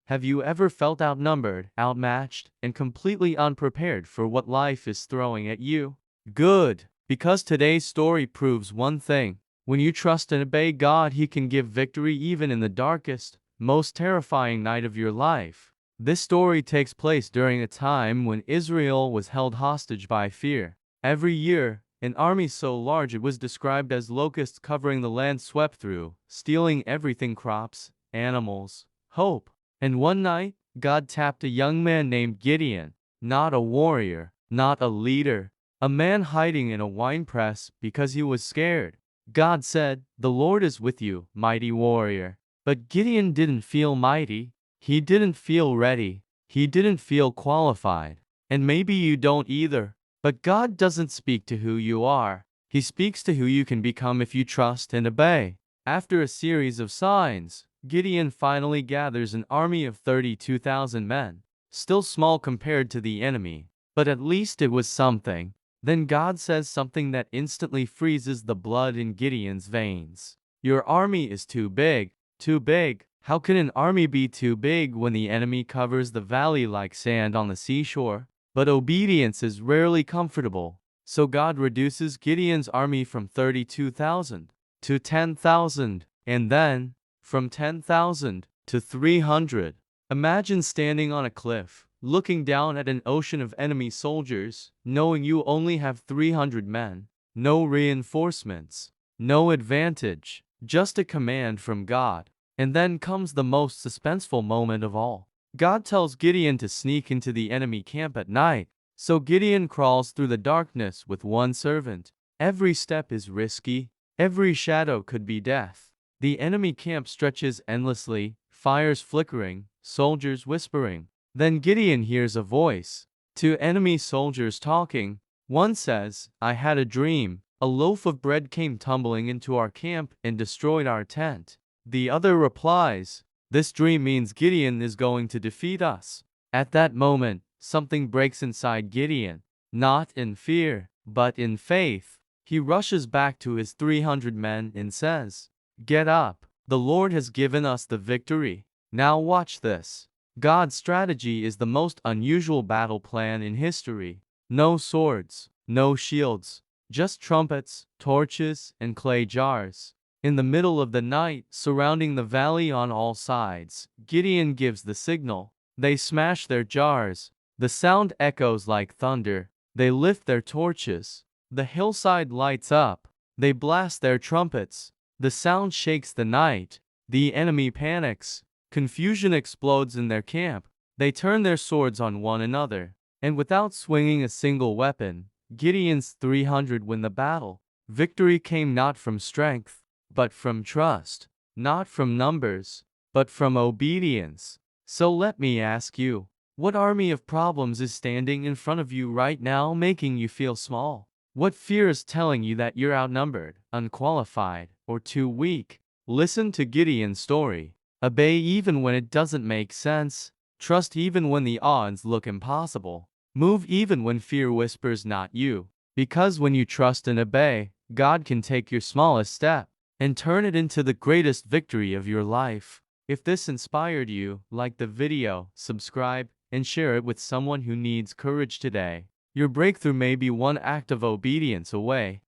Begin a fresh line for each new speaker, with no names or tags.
Have you ever felt outnumbered, outmatched, and completely unprepared for what life is throwing at you? Good, because today's story proves one thing. When you trust and obey God, He can give victory even in the darkest, most terrifying night of your life. This story takes place during a time when Israel was held hostage by fear. Every year, an army so large it was described as locusts covering the land swept through, stealing everything: crops, animals, hope. And one night, God tapped a young man named Gideon, not a warrior, not a leader, a man hiding in a winepress because he was scared. God said, "The Lord is with you, mighty warrior." But Gideon didn't feel mighty. He didn't feel ready. He didn't feel qualified. And maybe you don't either. But God doesn't speak to who you are. He speaks to who you can become if you trust and obey. After a series of signs, Gideon finally gathers an army of 32,000 men. Still small compared to the enemy, but at least it was something. Then God says something that instantly freezes the blood in Gideon's veins. Your army is too big. Too big? How can an army be too big when the enemy covers the valley like sand on the seashore? But obedience is rarely comfortable. So God reduces Gideon's army from 32,000 to 10,000, and then from 10,000 to 300. Imagine standing on a cliff, looking down at an ocean of enemy soldiers, knowing you only have 300 men. No reinforcements, no advantage, just a command from God. And then comes the most suspenseful moment of all. God tells Gideon to sneak into the enemy camp at night. So Gideon crawls through the darkness with one servant. Every step is risky. Every shadow could be death. The enemy camp stretches endlessly, fires flickering, soldiers whispering. Then Gideon hears a voice. Two enemy soldiers talking. One says, "I had a dream. A loaf of bread came tumbling into our camp and destroyed our tent." The other replies, "This dream means Gideon is going to defeat us." At that moment, something breaks inside Gideon. Not in fear, but in faith. He rushes back to his 300 men and says, "Get up. The Lord has given us the victory." Now watch this. God's strategy is the most unusual battle plan in history. No swords, no shields, just trumpets, torches, and clay jars. In the middle of the night, surrounding the valley on all sides, Gideon gives the signal. They smash their jars. The sound echoes like thunder. They lift their torches. The hillside lights up. They blast their trumpets. The sound shakes the night. The enemy panics. Confusion explodes in their camp. They turn their swords on one another. And without swinging a single weapon, Gideon's 300 win the battle. Victory came not from strength, but from trust. Not from numbers, but from obedience. So let me ask you, what army of problems is standing in front of you right now, making you feel small? What fear is telling you that you're outnumbered, unqualified, or too weak? Listen to Gideon's story. Obey even when it doesn't make sense. Trust even when the odds look impossible. Move even when fear whispers not you. Because when you trust and obey, God can take your smallest step and turn it into the greatest victory of your life. If this inspired you, like the video, subscribe, and share it with someone who needs courage today. Your breakthrough may be one act of obedience away.